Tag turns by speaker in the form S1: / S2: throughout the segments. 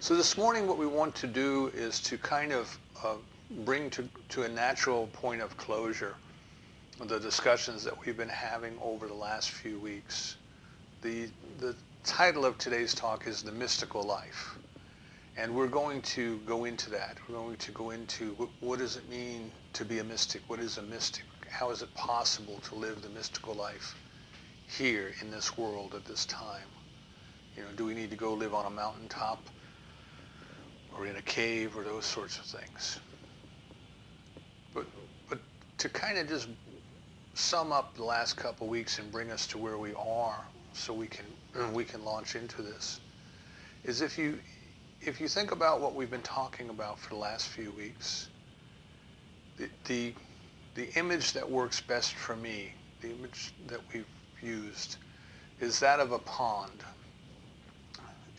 S1: So this morning what we want to do is to kind of bring to a natural point of closure the discussions that we've been having over the last few weeks. The title of today's talk is The Mystical Life. And we're going to go into that. We're going to go into what does it mean to be a mystic? What is a mystic? How is it possible to live the mystical life here in this world at this time? You know, do we need to go live on a mountaintop or in a cave or those sorts of things? But to kind of just sum up the last couple of weeks and bring us to where we are so we can launch into this, is if you think about what we've been talking about for the last few weeks, the image that works best for me, the image that we've used, is that of a pond.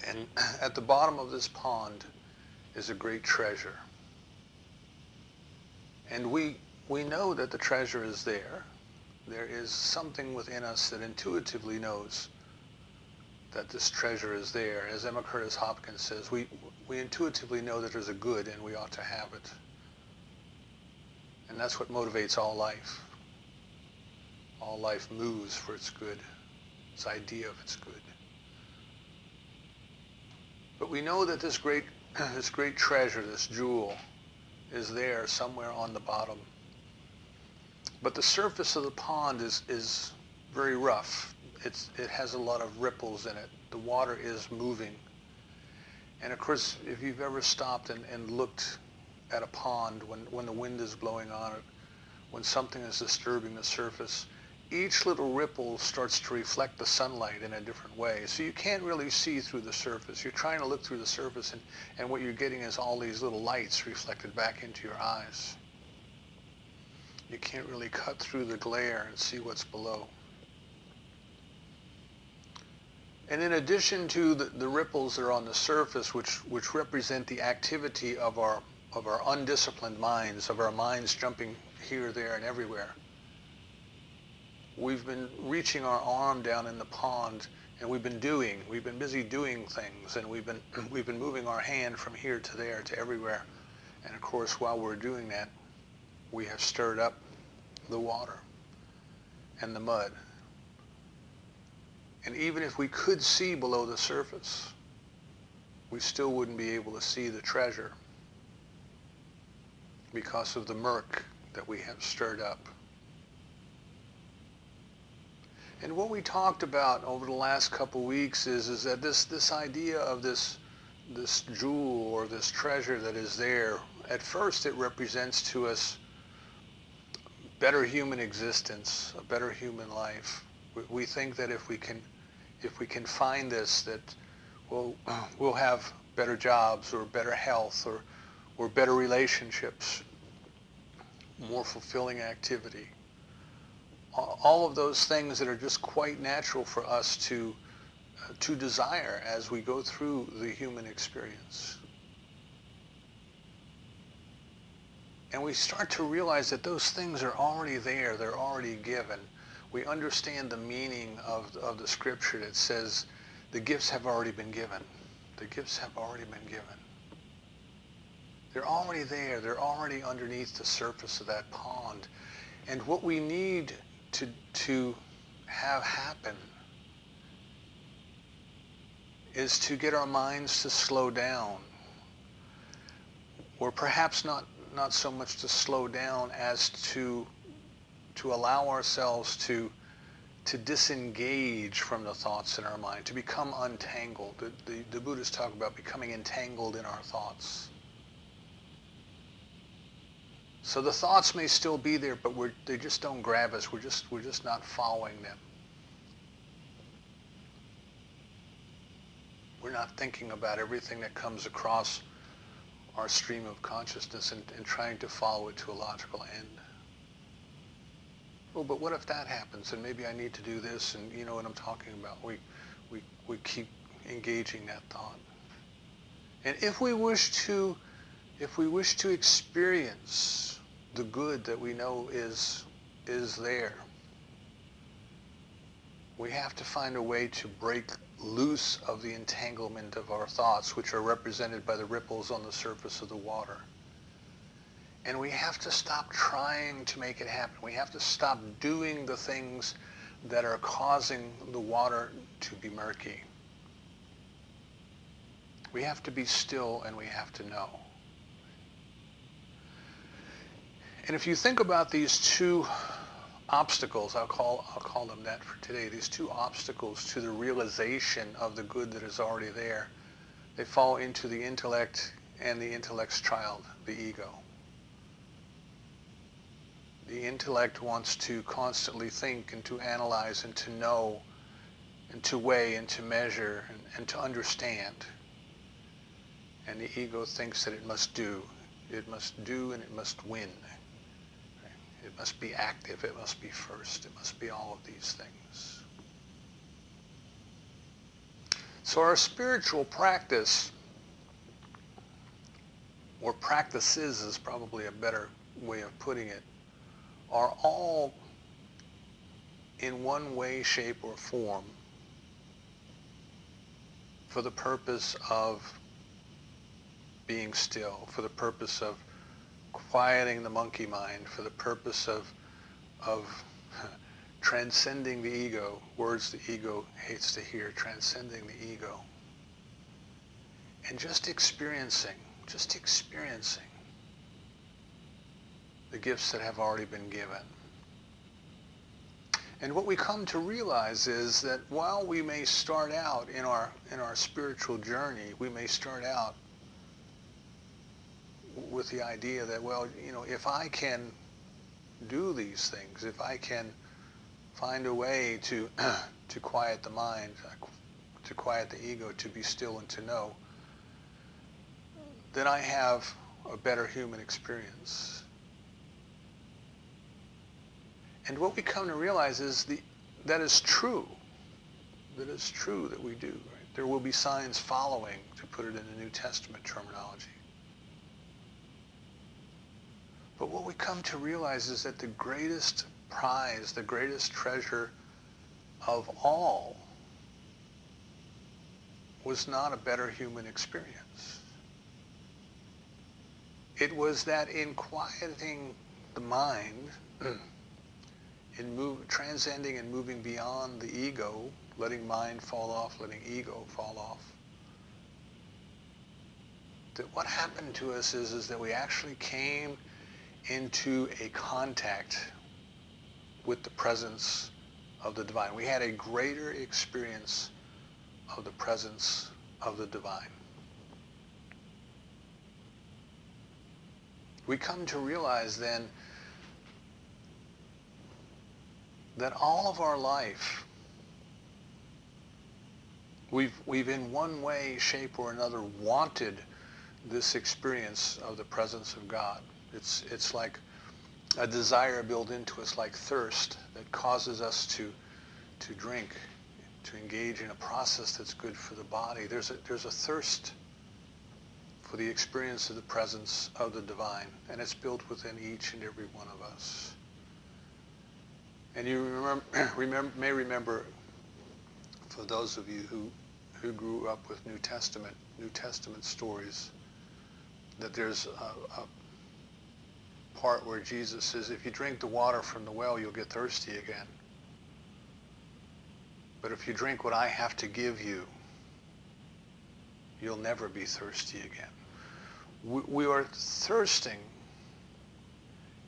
S1: And at the bottom of this pond is a great treasure. And we know that the treasure is there. There is something within us that intuitively knows that this treasure is there. As Emma Curtis Hopkins says, we intuitively know that there's a good and we ought to have it. And that's what motivates all life. All life moves for its good, its idea of its good. But we know that this great treasure, this jewel, is there somewhere on the bottom. But the surface of the pond is very rough. It has a lot of ripples in it. The water is moving. And of course, if you've ever stopped and looked at a pond when the wind is blowing on it, when something is disturbing the surface, each little ripple starts to reflect the sunlight in a different way. So you can't really see through the surface. You're trying to look through the surface, and what you're getting is all these little lights reflected back into your eyes. You can't really cut through the glare and see what's below. And in addition to the ripples that are on the surface, which represent the activity of our undisciplined minds, of our minds jumping here, there, and everywhere, we've been reaching our arm down in the pond, and we've been busy doing things, and we've been moving our hand from here to there to everywhere. And of course, while we're doing that, we have stirred up the water and the mud. And even if we could see below the surface, we still wouldn't be able to see the treasure because of the murk that we have stirred up. And what we talked about over the last couple weeks is that this idea of this jewel or this treasure that is there, at first it represents to us better human existence, a better human life. We think that if we can find this, that we'll have better jobs or better health or better relationships, more fulfilling activity. All of those things that are just quite natural for us to desire as we go through the human experience. And we start to realize that those things are already there, they're already given. We understand the meaning of the scripture that says the gifts have already been given. The gifts have already been given. They're already there, they're already underneath the surface of that pond. And what we need to have happen is to get our minds to slow down, or perhaps not so much to slow down as to allow ourselves to disengage from the thoughts in our mind, to become untangled. The Buddhists talk about becoming entangled in our thoughts. So the thoughts may still be there, but they just don't grab us. We're just not following them. We're not thinking about everything that comes across our stream of consciousness and trying to follow it to a logical end. Oh, but what if that happens? And maybe I need to do this, and you know what I'm talking about. We keep engaging that thought. And if we wish to experience the good that we know is there, we have to find a way to break loose of the entanglement of our thoughts, which are represented by the ripples on the surface of the water. And we have to stop trying to make it happen. We have to stop doing the things that are causing the water to be murky. We have to be still and we have to know. And if you think about these two obstacles, I'll call them that for today, these two obstacles to the realization of the good that is already there, they fall into the intellect and the intellect's child, the ego. The intellect wants to constantly think and to analyze and to know and to weigh and to measure and to understand. And the ego thinks that it must do. It must do and it must win. It must be active. It must be first. It must be all of these things. So our spiritual practice, or practices is probably a better way of putting it, are all in one way, shape, or form for the purpose of being still, for the purpose of quieting the monkey mind, for the purpose of transcending the ego, words the ego hates to hear, transcending the ego, and just experiencing the gifts that have already been given. And what we come to realize is that while we may start out in our spiritual journey, we may start out with the idea that, well, you know, if I can do these things, if I can find a way to quiet the mind, to quiet the ego, to be still and to know, then I have a better human experience. And what we come to realize is that is true. That is true that we do. Right? There will be signs following, to put it in the New Testament terminology. But what we come to realize is that the greatest prize, the greatest treasure of all was not a better human experience. It was that in quieting the mind, in transcending and moving beyond the ego, letting mind fall off, letting ego fall off, that what happened to us is that we actually came into a contact with the presence of the divine. We had a greater experience of the presence of the divine. We come to realize then that all of our life, we've in one way, shape, or another wanted this experience of the presence of God. It's like a desire built into us, like thirst, that causes us to drink, to engage in a process that's good for the body. There's a thirst for the experience of the presence of the divine, and it's built within each and every one of us. And you may remember, for those of you who grew up with New Testament stories, that there's a part where Jesus says, if you drink the water from the well, you'll get thirsty again. But if you drink what I have to give you, you'll never be thirsty again. We are thirsting,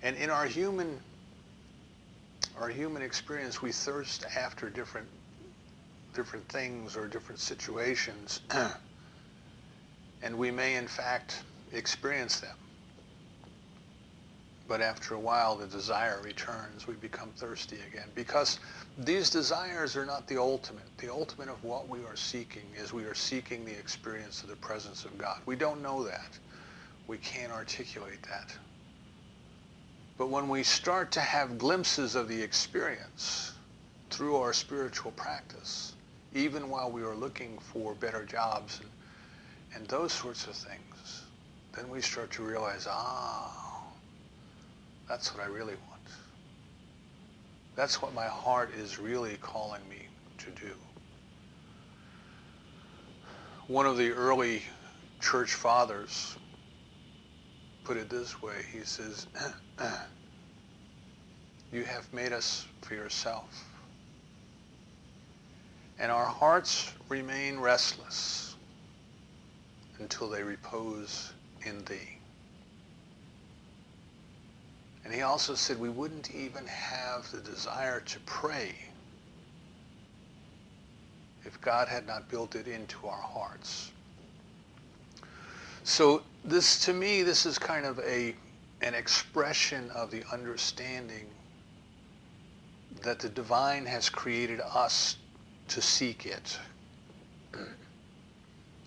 S1: and in our human experience, we thirst after different things or different situations, and we may in fact experience them. But after a while, the desire returns. We become thirsty again, because these desires are not the ultimate. The ultimate of what we are seeking is we are seeking the experience of the presence of God. We don't know that. We can't articulate that. But when we start to have glimpses of the experience through our spiritual practice, even while we are looking for better jobs and those sorts of things, then we start to realize, that's what I really want. That's what my heart is really calling me to do. One of the early church fathers put it this way. He says, you have made us for yourself, and our hearts remain restless until they repose in thee. And he also said we wouldn't even have the desire to pray if God had not built it into our hearts. So this, to me, this is kind of an expression of the understanding that the divine has created us to seek it.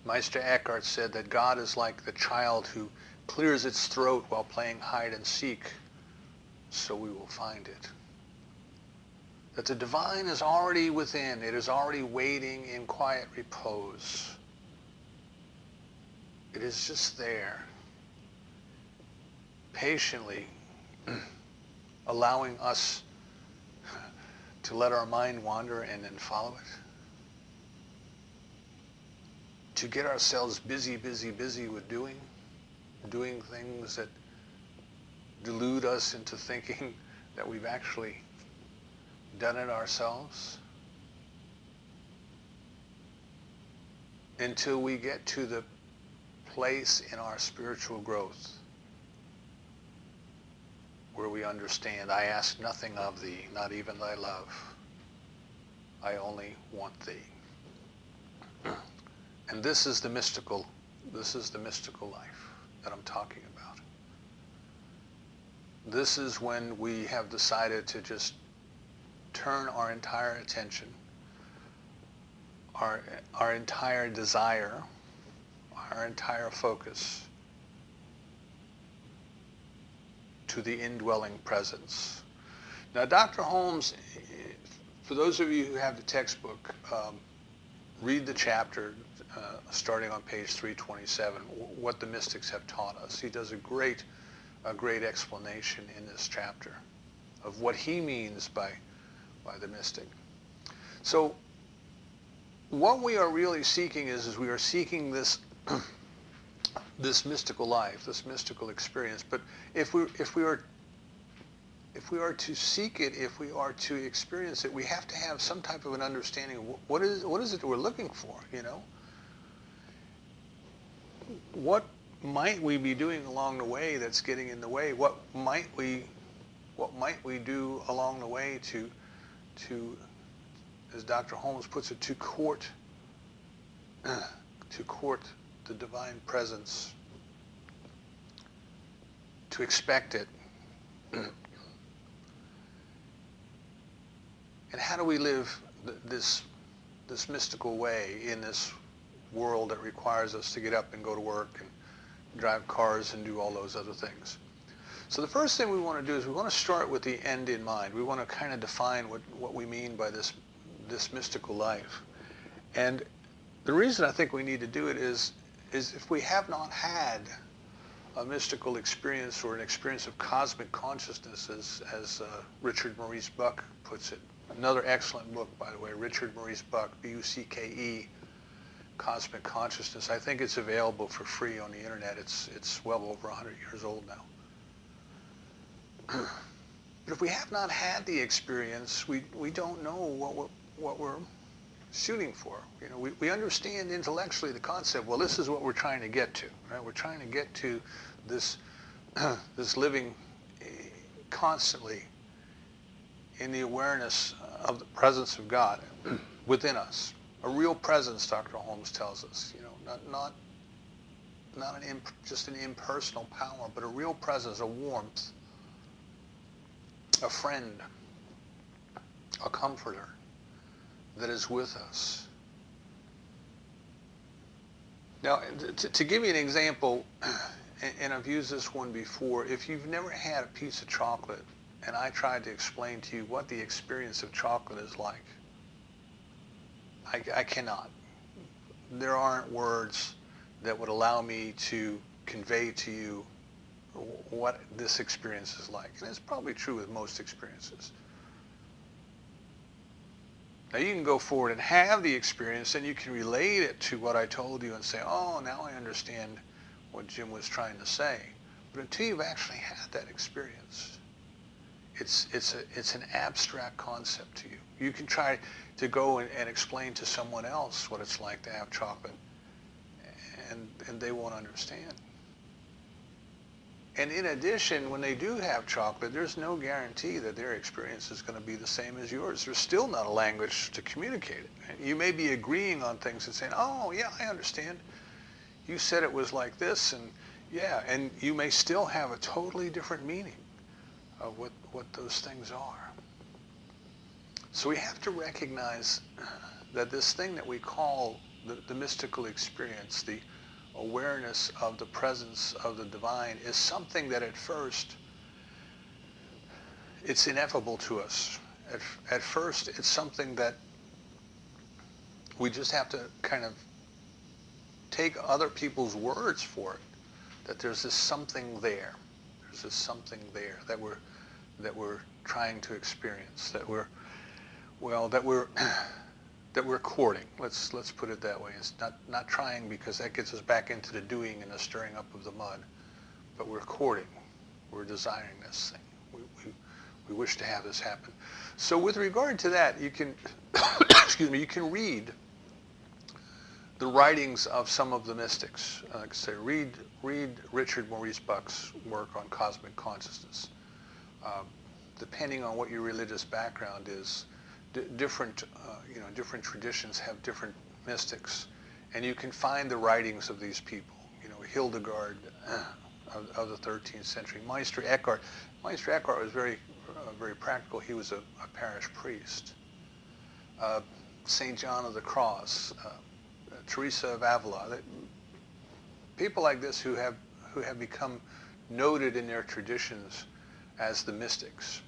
S1: Meister Eckhart said that God is like the child who clears its throat while playing hide and seek, so we will find it. That the divine is already within. It is already waiting in quiet repose. It is just there, patiently allowing us to let our mind wander and then follow it. To get ourselves busy with doing things that delude us into thinking that we've actually done it ourselves, until we get to the place in our spiritual growth where we understand, I ask nothing of thee, not even thy love. I only want thee. And this is the mystical life that I'm talking about. This is when we have decided to just turn our entire attention, our entire desire, our entire focus to the indwelling presence. Now, Dr. Holmes, for those of you who have the textbook, read the chapter starting on page 327, What the Mystics Have Taught Us. He does a great explanation in this chapter of what he means by the mystic. So what we are really seeking is we are seeking this this mystical life, this mystical experience. But if we are to seek it, if we are to experience it, we have to have some type of an understanding of what is it we're looking for, you know? What might we be doing along the way that's getting in the way? What might we do along the way to as Dr. Holmes puts it, to court the divine presence, to expect it. And how do we live this mystical way in this world that requires us to get up and go to work and drive cars and do all those other things? So the first thing we want to do is we want to start with the end in mind. We want to kind of define what we mean by this mystical life. And the reason I think we need to do it is if we have not had a mystical experience or an experience of cosmic consciousness, as Richard Maurice Bucke puts it. Another excellent book, by the way, Richard Maurice Bucke, B-U-C-K-E, Cosmic Consciousness. I think it's available for free on the internet. It's well over 100 years old now. But if we have not had the experience, we don't know what we're shooting for. You know, we understand intellectually the concept. Well, this is what we're trying to get to, right? We're trying to get to this this living constantly in the awareness of the presence of God within us. A real presence, Dr. Holmes tells us. You know, not just an impersonal power, but a real presence, a warmth, a friend, a comforter that is with us. Now, to give you an example, and I've used this one before, if you've never had a piece of chocolate, and I tried to explain to you what the experience of chocolate is like, I cannot. There aren't words that would allow me to convey to you what this experience is like. And it's probably true with most experiences. Now you can go forward and have the experience, and you can relate it to what I told you and say, oh, now I understand what Jim was trying to say. But until you've actually had that experience, it's an abstract concept to you. You can try to go and explain to someone else what it's like to have chocolate, and they won't understand. And in addition, when they do have chocolate, there's no guarantee that their experience is going to be the same as yours. There's still not a language to communicate it. You may be agreeing on things and saying, oh, yeah, I understand. You said it was like this, and yeah, and you may still have a totally different meaning of what those things are. So we have to recognize that this thing that we call the mystical experience, the awareness of the presence of the divine, is something that at first it's ineffable to us. At first it's something that we just have to kind of take other people's words for it, that there's this something there. There's this something there that we're trying to experience, that we're courting. Let's put it that way. It's not trying, because that gets us back into the doing and the stirring up of the mud, but we're courting. We're desiring this thing. We wish to have this happen. So with regard to that, you can excuse me, you can read the writings of some of the mystics. Like I say, read Richard Maurice Buck's work on cosmic consciousness. Depending on what your religious background is, different traditions have different mystics, and you can find the writings of these people. Hildegard of the 13th century, Meister Eckhart. Meister Eckhart was very practical. He was a parish priest. St. John of the Cross, Teresa of Avila. People like this who have become noted in their traditions as the mystics.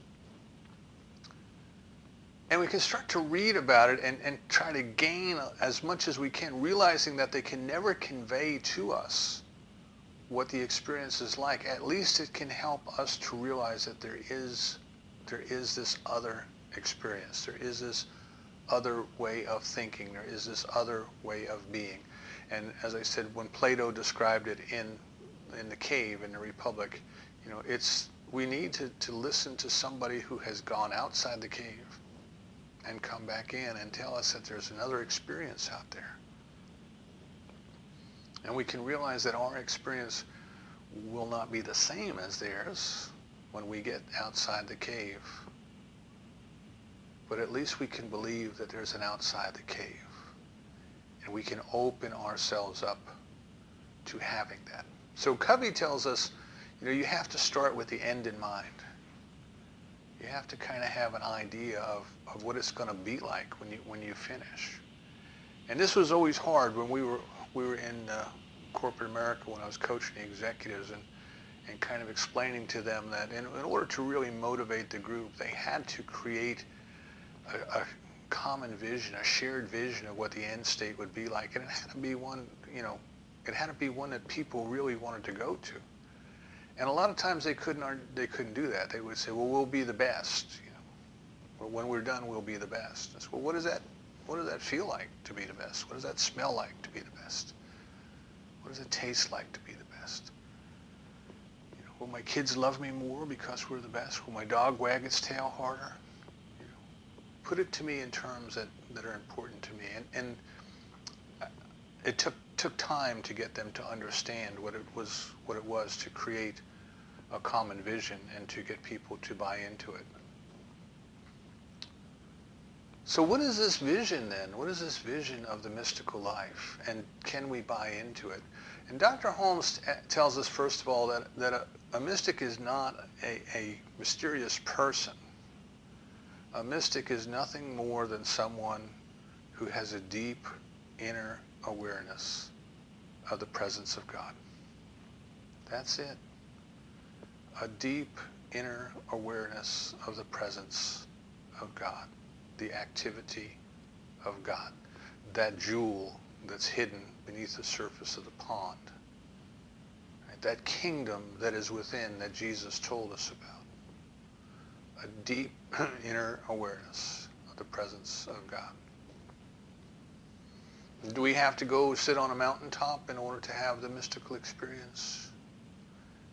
S1: And we can start to read about it and try to gain as much as we can, realizing that they can never convey to us what the experience is like. At least it can help us to realize that there is this other experience. There is this other way of thinking. There is this other way of being. And as I said, when Plato described it in the cave in the Republic, we need to listen to somebody who has gone outside the cave and come back in and tell us that there's another experience out there. And we can realize that our experience will not be the same as theirs when we get outside the cave. But at least we can believe that there's an outside the cave. And we can open ourselves up to having that. So Covey tells us, you have to start with the end in mind. You have to kind of have an idea of what it's going to be like when you finish. And this was always hard when we were in corporate America, when I was coaching the executives and kind of explaining to them that in order to really motivate the group, they had to create a common vision, a shared vision of what the end state would be like, and it had to be one, it had to be one that people really wanted to go to. And a lot of times they couldn't do that. They would say, well, we'll be the best. Or when we're done, we'll be the best. I said, well, what does that feel like to be the best? What does that smell like to be the best? What does it taste like to be the best? Will my kids love me more because we're the best? Will my dog wag its tail harder? Put it to me in terms that are important to me. And it took time to get them to understand what it was to create a common vision and to get people to buy into it. So what is this vision then? What is this vision of the mystical life? And can we buy into it? And Dr. Holmes tells us, first of all, that a mystic is not a mysterious person. A mystic is nothing more than someone who has a deep inner awareness of the presence of God. That's it. A deep inner awareness of the presence of God, the activity of God, that jewel that's hidden beneath the surface of the pond, right? That kingdom that is within that Jesus told us about. A deep inner awareness the presence of God. Do we have to go sit on a mountaintop in order to have the mystical experience?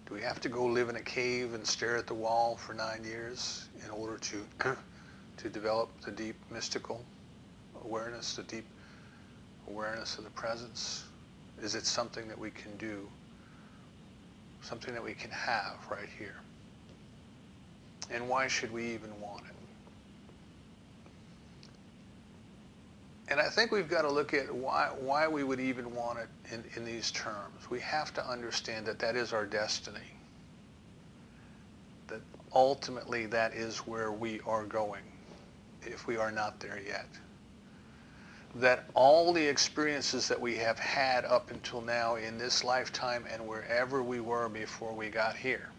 S1: Do we have to go live in a cave and stare at the wall for 9 years in order to develop the deep mystical awareness, the deep awareness of the presence? Is it something that we can do, something that we can have right here? And why should we even want it? And I think we've got to look at why we would even want it in these terms. We have to understand that that is our destiny. That ultimately that is where we are going, if we are not there yet. That all the experiences that we have had up until now in this lifetime and wherever we were before we got here,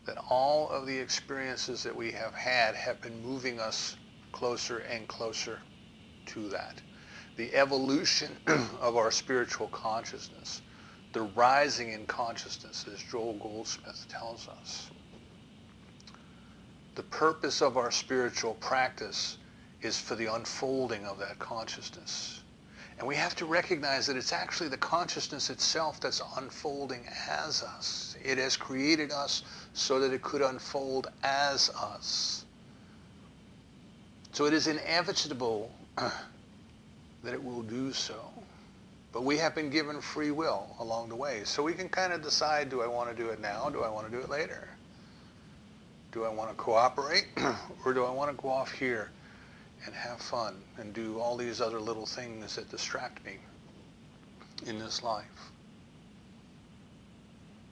S1: that all of the experiences that we have had have been moving us closer and closer to that. The evolution of our spiritual consciousness, the rising in consciousness, as Joel Goldsmith tells us. The purpose of our spiritual practice is for the unfolding of that consciousness. And we have to recognize that it's actually the consciousness itself that's unfolding as us. It has created us so that it could unfold as us. So it is inevitable that it will do so. But we have been given free will along the way. So we can kind of decide, do I want to do it now? Do I want to do it later? Do I want to cooperate? Or do I want to go off here and have fun and do all these other little things that distract me in this life?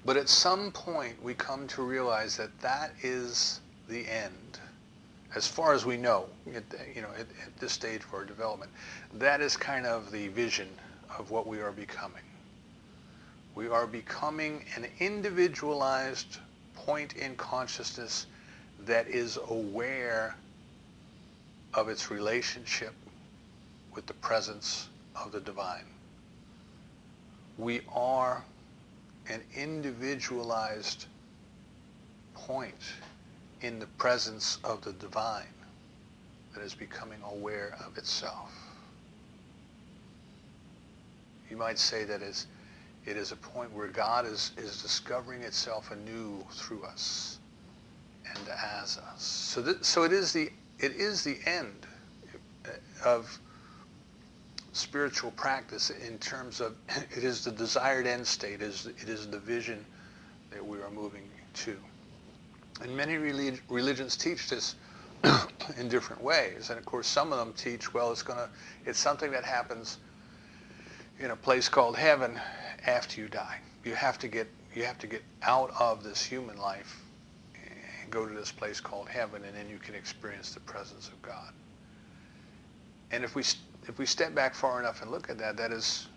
S1: But at some point we come to realize that that is the end. As far as we know, at this stage of our development, that is kind of the vision of what we are becoming. We are becoming an individualized point in consciousness that is aware of its relationship with the presence of the divine. We are an individualized point in the presence of the divine that is becoming aware of itself. You might say that it is a point where God is discovering itself anew through us and as us. So it is the end of spiritual practice in terms of it is the desired end state, it is the vision that we are moving to. And many religions teach this in different ways. And of course some of them teach, well, it's something that happens in a place called heaven after you die. You have to get out of this human life and go to this place called heaven, and then you can experience the presence of God. And if we step back far enough and look at that, that is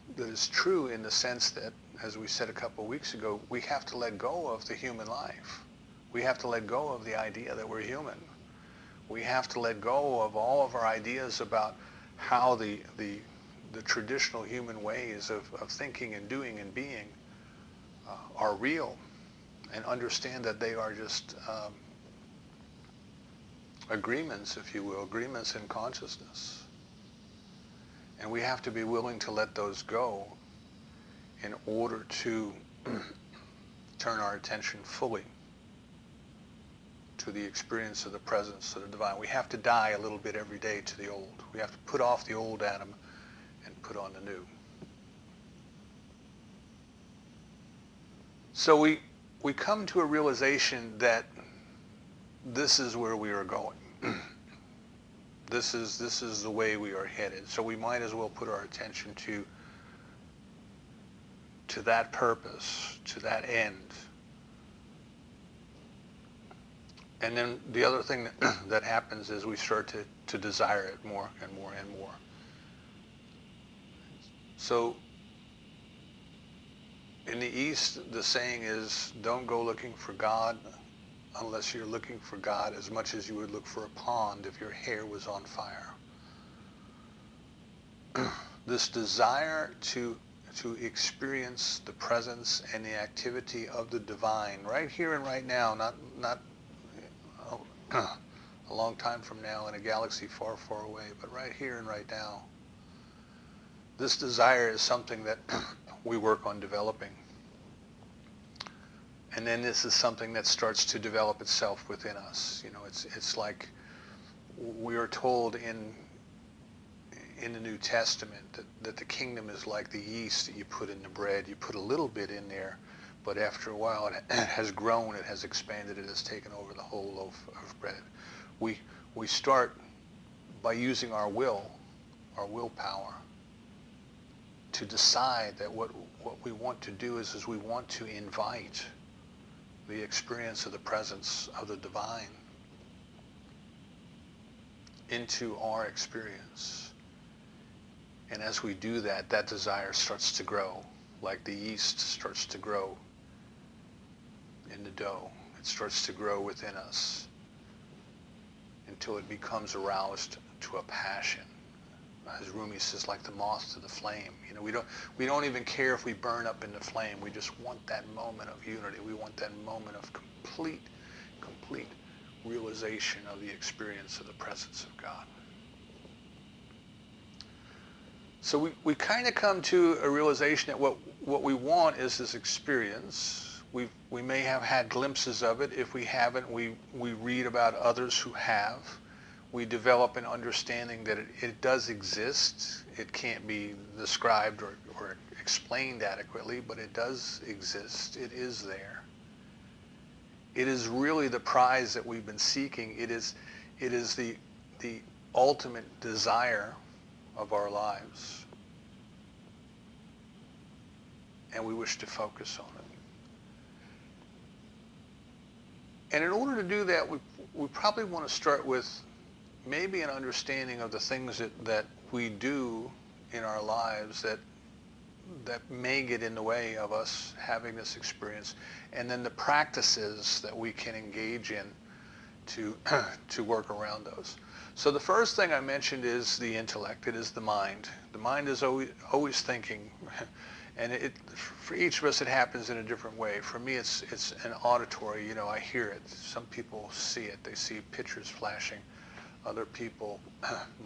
S1: true in the sense that, as we said a couple of weeks ago, we have to let go of the human life. We have to let go of the idea that we're human. We have to let go of all of our ideas about how the traditional human ways of thinking and doing and being are real, and understand that they are just agreements, if you will, agreements in consciousness. And we have to be willing to let those go in order to turn our attention fully to the experience of the presence of the divine. We have to die a little bit every day to the old. We have to put off the old Adam and put on the new. So we come to a realization that this is where we are going. This is the way we are headed. So we might as well put our attention to that purpose, to that end. And then the other thing that happens is we start to desire it more and more and more. So in the East, the saying is, don't go looking for God unless you're looking for God as much as you would look for a pond if your hair was on fire. This desire to experience the presence and the activity of the divine right here and right now, not a a long time from now in a galaxy far, far away, but right here and right now. This desire is something that we work on developing. And then this is something that starts to develop itself within us. You know, it's like we are told in the New Testament that the kingdom is like the yeast that you put in the bread. You put a little bit in there, but after a while it has grown, it has expanded, it has taken over the whole loaf of bread. We start by using our willpower, to decide that what we want to do is we want to invite the experience of the presence of the divine into our experience. And as we do that, that desire starts to grow, like the yeast starts to grow in the dough. It starts to grow within us until it becomes aroused to a passion. As Rumi says, like the moth to the flame. You know, we don't even care if we burn up in the flame. We just want that moment of unity. We want that moment of complete realization of the experience of the presence of God. So we kind of come to a realization that what we want is this experience. We may have had glimpses of it. If we haven't, we read about others who have. We develop an understanding that it does exist. It can't be described or explained adequately, but it does exist. It is there. It is really the prize that we've been seeking. It is the ultimate desire of our lives. And we wish to focus on it. And in order to do that, we probably want to start with maybe an understanding of the things that we do in our lives that may get in the way of us having this experience, and then the practices that we can engage in to work around those. So the first thing I mentioned is the intellect. It is the mind. The mind is always thinking, and for each of us it happens in a different way. For me it's an auditory, you know, I hear it. Some people see it. They see pictures flashing. Other people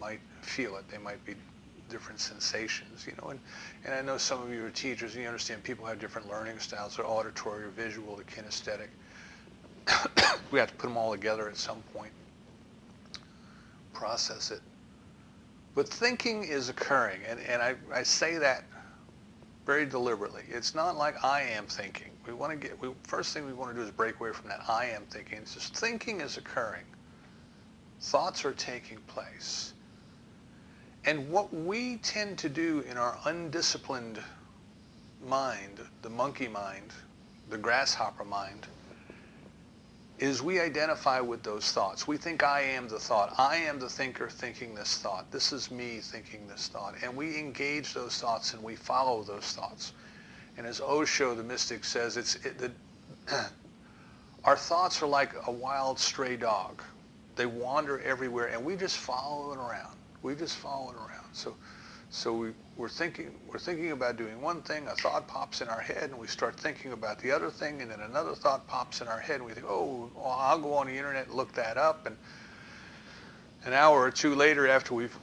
S1: might feel it. They might be different sensations, you know. And I know some of you are teachers, and you understand people have different learning styles. They're auditory or visual or kinesthetic. We have to put them all together at some point, process it. But thinking is occurring, and I say that very deliberately. It's not like I am thinking. First thing we want to do is break away from that I am thinking. It's just thinking is occurring. Thoughts are taking place. And what we tend to do in our undisciplined mind, the monkey mind, the grasshopper mind, is we identify with those thoughts. We think I am the thought. I am the thinker thinking this thought. This is me thinking this thought. And we engage those thoughts and we follow those thoughts. And as Osho, the mystic, says, our thoughts are like a wild stray dog. They wander everywhere, and we just follow it around. We just follow it around. So we're thinking about doing one thing. A thought pops in our head, and we start thinking about the other thing, and then another thought pops in our head, and we think, oh, well, I'll go on the internet and look that up. And an hour or two later, after we've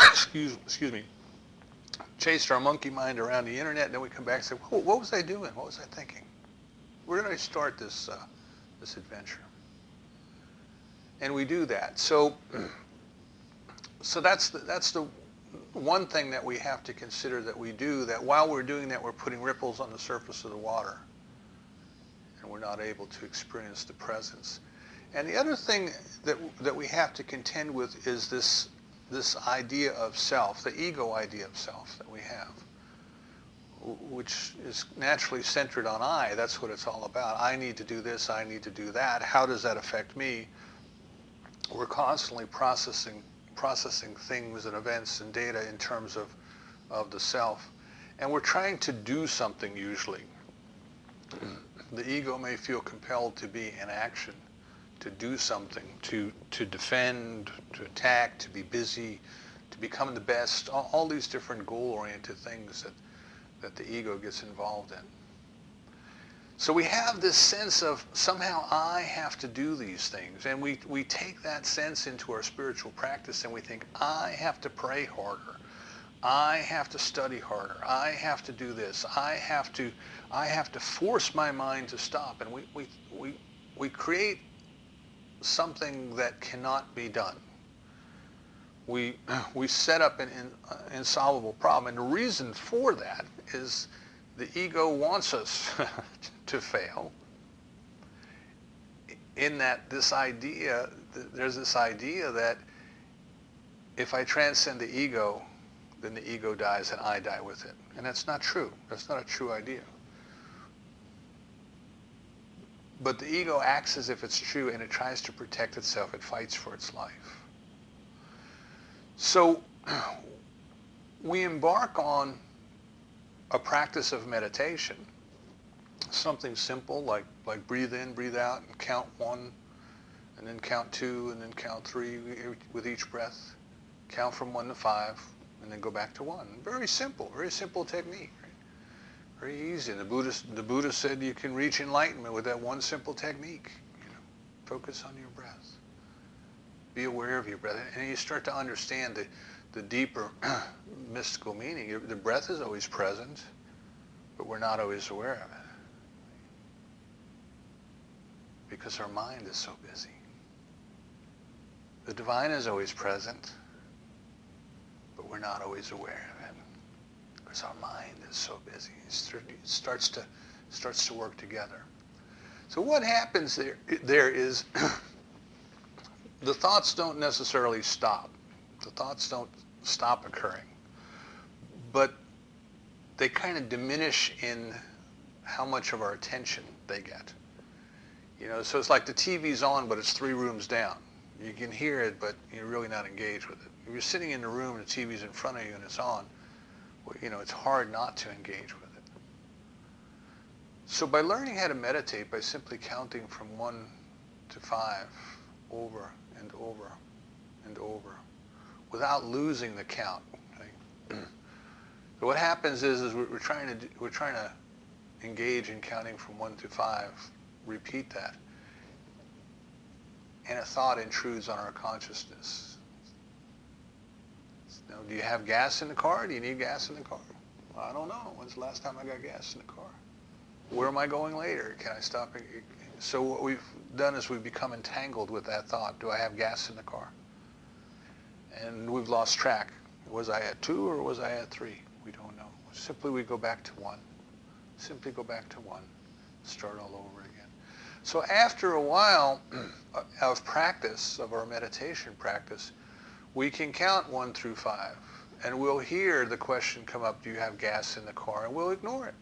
S1: excuse me, chased our monkey mind around the internet, then we come back and say, what was I doing? What was I thinking? Where did I start this adventure? And we do that. So that's the one thing that we have to consider that we do, that while we're doing that, we're putting ripples on the surface of the water, and we're not able to experience the presence. And the other thing that we have to contend with is this idea of self, the ego idea of self that we have, which is naturally centered on I. That's what it's all about. I need to do this, I need to do that. How does that affect me? We're constantly processing things and events and data in terms of the self. And we're trying to do something usually. The ego may feel compelled to be in action, to do something, to defend, to attack, to be busy, to become the best, all these different goal-oriented things that the ego gets involved in. So we have this sense of somehow I have to do these things. And we take that sense into our spiritual practice and we think, I have to pray harder. I have to study harder. I have to do this. I have to force my mind to stop. And we create something that cannot be done. We set up an insolvable problem. And the reason for that is the ego wants us to fail, in that there's this idea that if I transcend the ego, then the ego dies and I die with it. And that's not true. That's not a true idea. But the ego acts as if it's true, and it tries to protect itself. It fights for its life. So we embark on a practice of meditation, something simple like breathe in, breathe out, and count 1, and then count 2, and then count 3 with each breath. Count from 1 to 5, and then go back to 1. Very simple technique. Right? Very easy. And the Buddha said you can reach enlightenment with that one simple technique. Focus on your breath. Be aware of your breath, and you start to understand the deeper mystical meaning. The breath is always present, but we're not always aware of it because our mind is so busy. The divine is always present, but we're not always aware of it because our mind is so busy. It starts to work together. So what happens there is the thoughts don't necessarily stop. The thoughts don't stop occurring, but they kind of diminish in how much of our attention they get. So it's like the TV's on, but it's 3 rooms down. You can hear it, but you're really not engaged with it. If you're sitting in the room and the TV's in front of you and it's on, well, it's hard not to engage with it. So by learning how to meditate, by simply counting from 1 to 5 over and over and over, without losing the count. Okay? So what happens is we're trying to engage in counting from 1 to 5. Repeat that, and a thought intrudes on our consciousness. Now, do you have gas in the car? Do you need gas in the car? Well, I don't know. When's the last time I got gas in the car? Where am I going later? Can I stop? So what we've done is we've become entangled with that thought. Do I have gas in the car? And we've lost track. Was I at 2 or was I at 3? We don't know. Simply we go back to 1. Simply go back to 1. Start all over again. So after a while of practice, of our meditation practice, we can count 1 through 5. And we'll hear the question come up, do you have gas in the car? And we'll ignore it.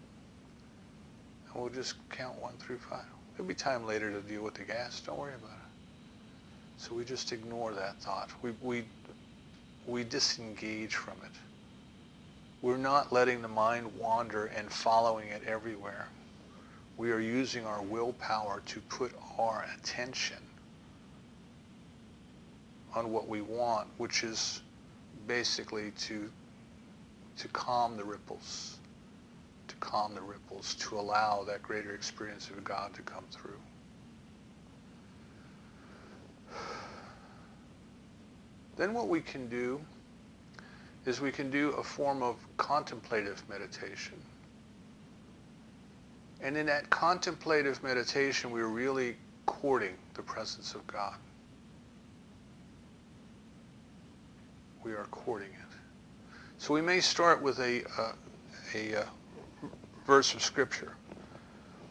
S1: And we'll just count 1 through 5. There'll be time later to deal with the gas. Don't worry about it. So we just ignore that thought. We disengage from it. We're not letting the mind wander and following it everywhere. We are using our willpower to put our attention on what we want, which is basically to calm the ripples, to allow that greater experience of God to come through. Then what we can do is we can do a form of contemplative meditation. And in that contemplative meditation, we're really courting the presence of God. We are courting it. So we may start with a verse of Scripture.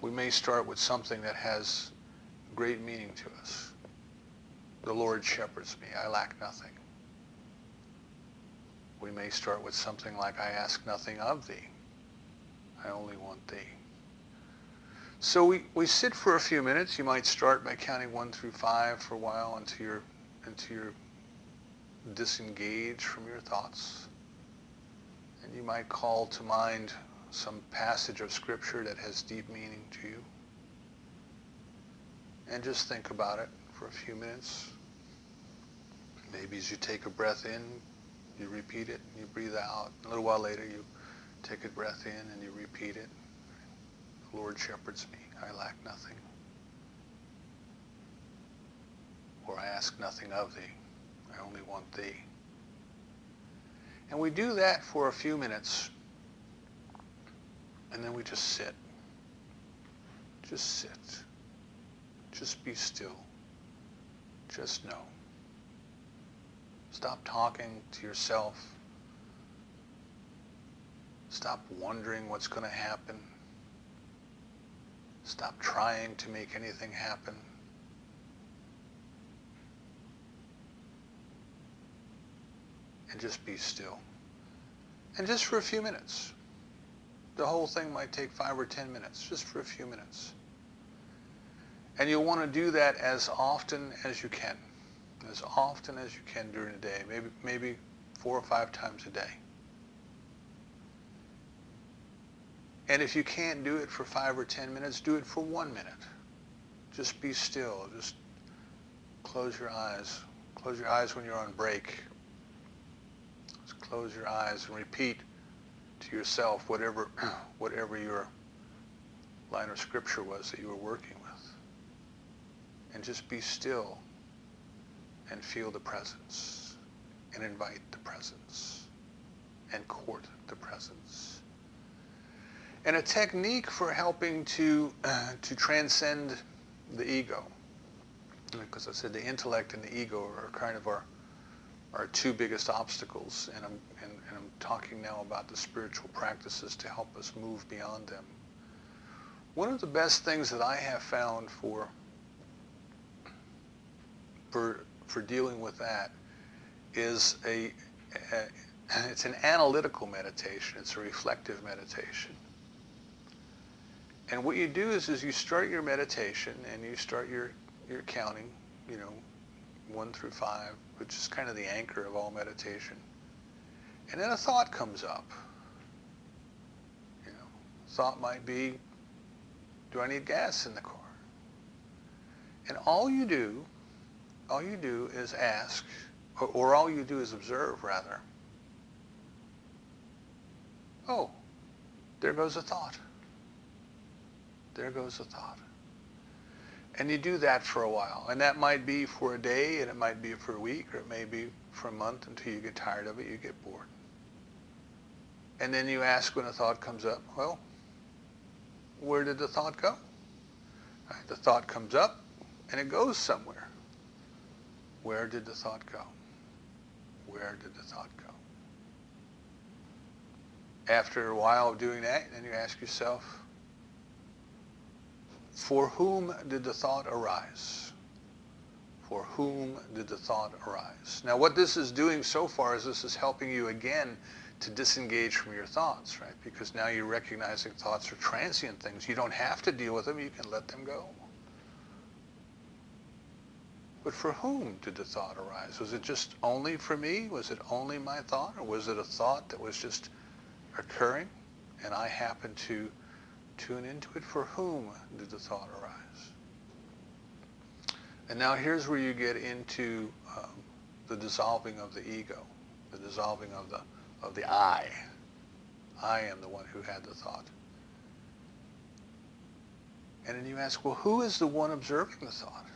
S1: We may start with something that has great meaning to us. The Lord shepherds me, I lack nothing. We may start with something like, I ask nothing of thee, I only want thee. So we sit for a few minutes. You might start by counting 1 through 5 for a while until you're disengaged from your thoughts. And you might call to mind some passage of Scripture that has deep meaning to you. And just think about it for a few minutes. Maybe as you take a breath in, you repeat it, and you breathe out. A little while later, you take a breath in and you repeat it. A Lord shepherds me, I lack nothing. Or I ask nothing of thee, I only want thee. And we do that for a few minutes, and then we just sit. Just sit. Just be still. Just know. Stop talking to yourself. Stop wondering what's going to happen. Stop trying to make anything happen. And just be still. And just for a few minutes. The whole thing might take 5 or 10 minutes, just for a few minutes. And you'll want to do that as often as you can. As often as you can during the day. Maybe 4 or 5 times a day. And if you can't do it for 5 or 10 minutes, do it for 1 minute. Just be still. Just close your eyes. Close your eyes when you're on break. Just close your eyes and repeat to yourself whatever your line of scripture was that you were working with. And just be still and feel the presence and invite the presence and court the presence. And a technique for helping to transcend the ego, because I said the intellect and the ego are kind of our two biggest obstacles, and I'm talking now about the spiritual practices to help us move beyond them. One of the best things that I have found for dealing with that is it's an analytical meditation. It's a reflective meditation. And what you do is you start your meditation and you start your counting, 1 through 5, which is kind of the anchor of all meditation. And then a thought comes up. Thought might be, do I need gas in the car? And all you do is ask, or all you do is observe, rather. Oh, there goes a thought. There goes a thought. And you do that for a while. And that might be for a day, and it might be for a week, or it may be for a month until you get tired of it, you get bored. And then you ask when a thought comes up, well, where did the thought go? Right, the thought comes up, and it goes somewhere. Where did the thought go? Where did the thought go? After a while of doing that, then you ask yourself, for whom did the thought arise? For whom did the thought arise? Now what this is doing so far is this is helping you again to disengage from your thoughts, right? Because now you're recognizing thoughts are transient things. You don't have to deal with them. You can let them go. But for whom did the thought arise? Was it just only for me? Was it only my thought? Or was it a thought that was just occurring and I happened to tune into it? For whom did the thought arise? And now here's where you get into the dissolving of the ego, the dissolving of the I. I am the one who had the thought. And then you ask, well, who is the one observing the thought?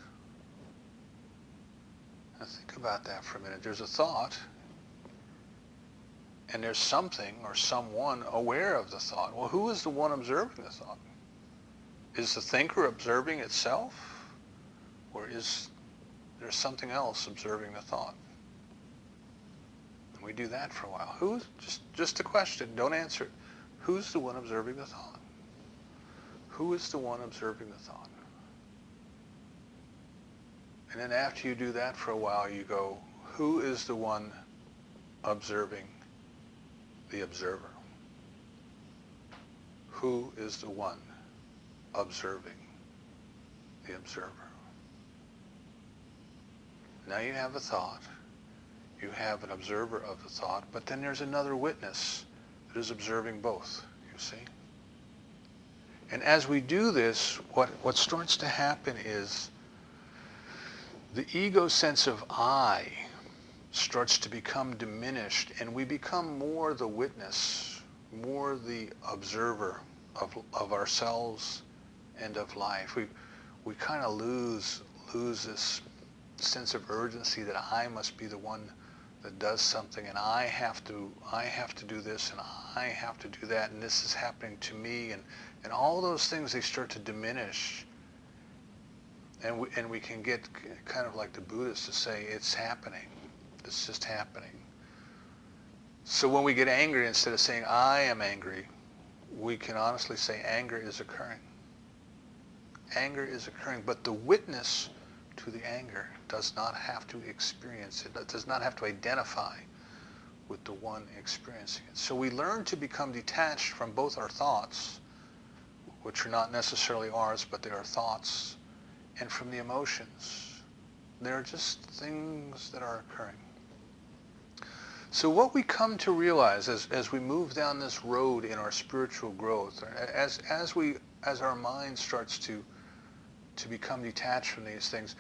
S1: Now think about that for a minute. There's a thought, and there's something or someone aware of the thought. Well, who is the one observing the thought? Is the thinker observing itself? Or is there something else observing the thought? And we do that for a while. Who's, just a question, don't answer it. Who's the one observing the thought? Who is the one observing the thought? And then after you do that for a while, you go, who is the one observing the observer? Who is the one observing the observer? Now you have a thought. You have an observer of the thought, but then there's another witness that is observing both, you see? And as we do this, what starts to happen is the ego sense of I starts to become diminished, and we become more the witness, more the observer of ourselves and of life. We kind of lose this sense of urgency that I must be the one that does something, and I have to do this, and I have to do that, and this is happening to me, and all those things, they start to diminish, and we can get kind of like the Buddhists to say, it's happening, it's just happening. So when we get angry, instead of saying I am angry, we can honestly say anger is occurring. Anger is occurring, but the witness to the anger does not have to experience it, does not have to identify with the one experiencing it. So we learn to become detached from both our thoughts, which are not necessarily ours, but they are thoughts, and from the emotions. They're just things that are occurring. So what we come to realize as we move down this road in our spiritual growth, as our mind starts to become detached from these things,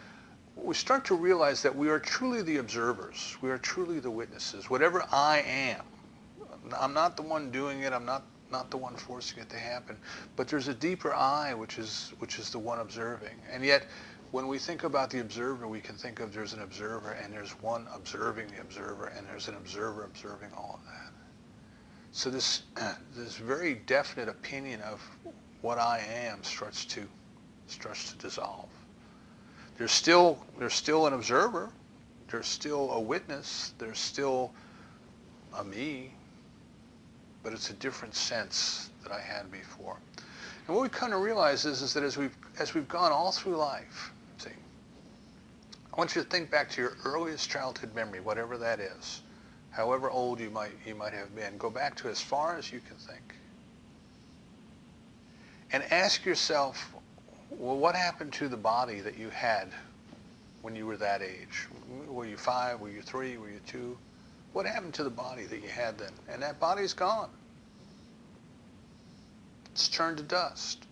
S1: we start to realize that we are truly the observers. We are truly the witnesses. Whatever I am, I'm not the one doing it. I'm not the one forcing it to happen. But there's a deeper I, which is the one observing. And yet, when we think about the observer, we can think of there's an observer, and there's one observing the observer, and there's an observer observing all of that. So this very definite opinion of what I am starts to dissolve. There's still an observer, there's still a witness, there's still a me, but it's a different sense that I had before. And what we kind of realize is that as we've gone all through life, see, I want you to think back to your earliest childhood memory, whatever that is, however old you might have been. Go back to as far as you can think, and ask yourself, well, what happened to the body that you had when you were that age? Were you 5? Were you 3? Were you 2? What happened to the body that you had then? And that body's gone. It's turned to dust.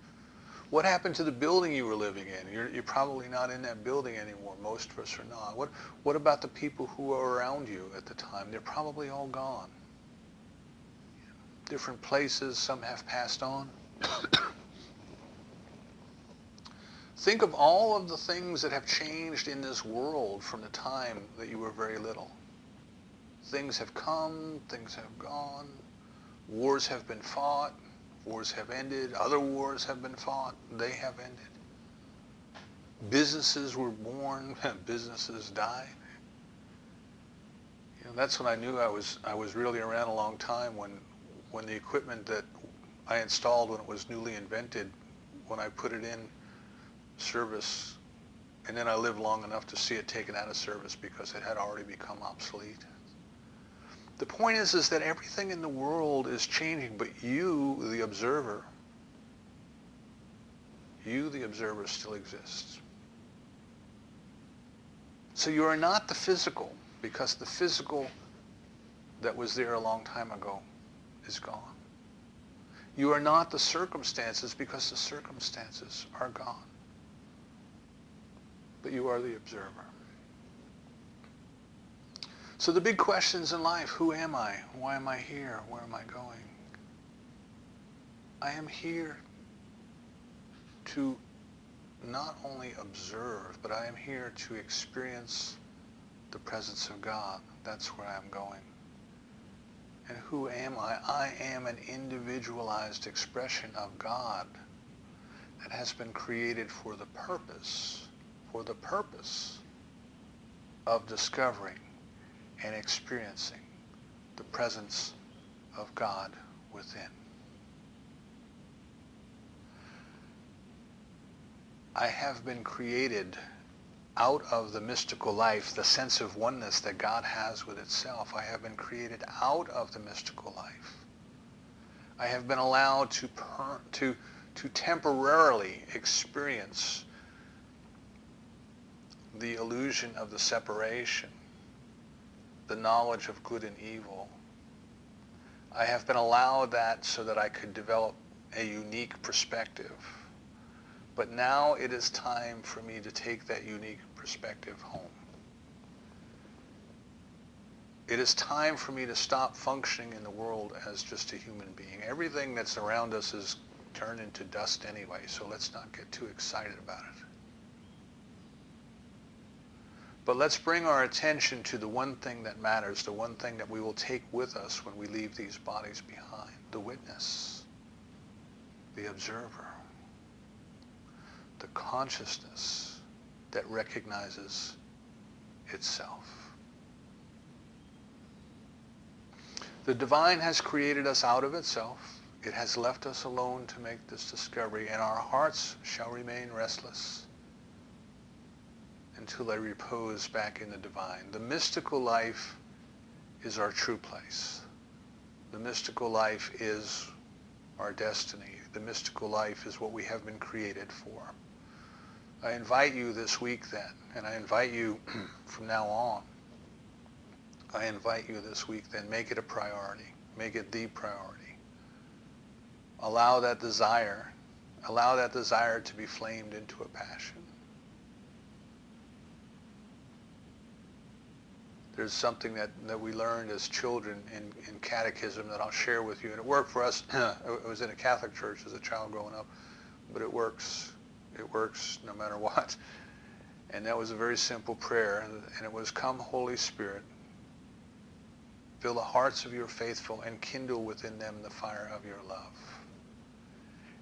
S1: What happened to the building you were living in? You're probably not in that building anymore. Most of us are not. What about the people who were around you at the time? They're probably all gone. Different places, some have passed on. Think of all of the things that have changed in this world from the time that you were very little. Things have come, things have gone, wars have been fought, wars have ended, other wars have been fought, they have ended. Businesses were born, businesses died. That's when I knew I was really around a long time, when the equipment that I installed when it was newly invented, when I put it in service, and then I lived long enough to see it taken out of service because it had already become obsolete. The point is that everything in the world is changing, but you, the observer, still exists. So you are not the physical, because the physical that was there a long time ago is gone. You are not the circumstances, because the circumstances are gone. But you are the observer. So the big questions in life: who am I? Why am I here? Where am I going? I am here to not only observe, but I am here to experience the presence of God. That's where I'm going. And who am I? I am an individualized expression of God that has been created for the purpose of discovering and experiencing the presence of God within. I have been created out of the mystical life, the sense of oneness that God has with itself. I have been created out of the mystical life. I have been allowed to temporarily experience the illusion of the separation, the knowledge of good and evil. I have been allowed that so that I could develop a unique perspective. But now it is time for me to take that unique perspective home. It is time for me to stop functioning in the world as just a human being. Everything that's around us is turn into dust anyway, so let's not get too excited about it. But let's bring our attention to the one thing that matters, the one thing that we will take with us when we leave these bodies behind, the witness, the observer, the consciousness that recognizes itself. The divine has created us out of itself. It has left us alone to make this discovery, and our hearts shall remain restless until they repose back in the divine. The mystical life is our true place. The mystical life is our destiny. The mystical life is what we have been created for. I invite you this week then, and I invite you from now on, I invite you this week then, make it a priority. Make it the priority. Allow that desire to be flamed into a passion. There's something that we learned as children in catechism that I'll share with you, and it worked for us. I was in a Catholic church as a child growing up, but it works. It works no matter what. And that was a very simple prayer, and it was, "Come, Holy Spirit, fill the hearts of your faithful and kindle within them the fire of your love."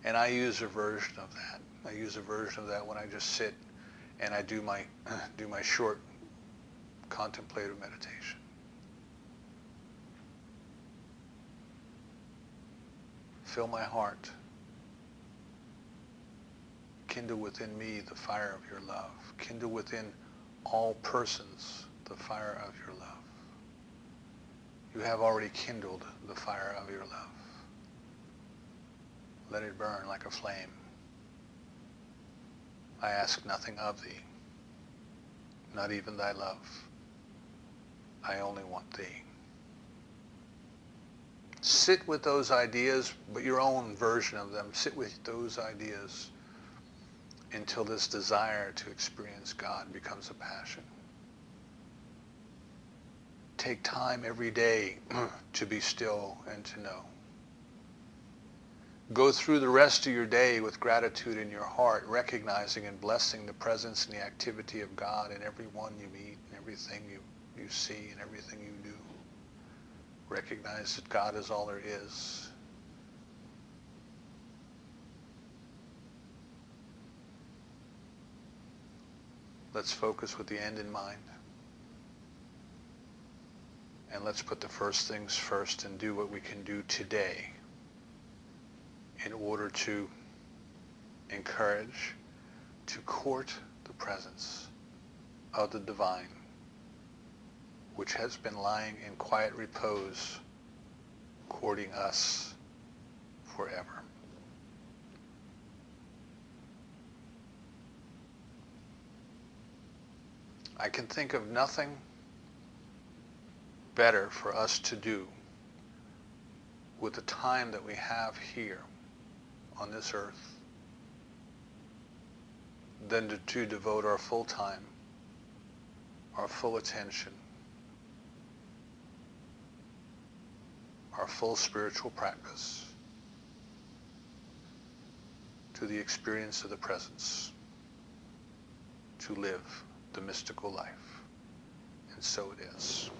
S1: And I use a version of that. I use a version of that when I just sit and I do my short contemplative meditation. Fill my heart. Kindle within me the fire of your love. Kindle within all persons the fire of your love. You have already kindled the fire of your love. Let it burn like a flame. I ask nothing of thee, not even thy love. I only want thee. Sit with those ideas, but your own version of them. Sit with those ideas until this desire to experience God becomes a passion. Take time every day to be still and to know. Go through the rest of your day with gratitude in your heart, recognizing and blessing the presence and the activity of God in everyone you meet, and everything you see, and everything you do. Recognize that God is all there is. Let's focus with the end in mind. And let's put the first things first and do what we can do today in order to encourage, to court the presence of the divine, which has been lying in quiet repose, courting us forever. I can think of nothing better for us to do with the time that we have here on this earth than to devote our full time, our full attention, our full spiritual practice to the experience of the presence, to live the mystical life. And so it is.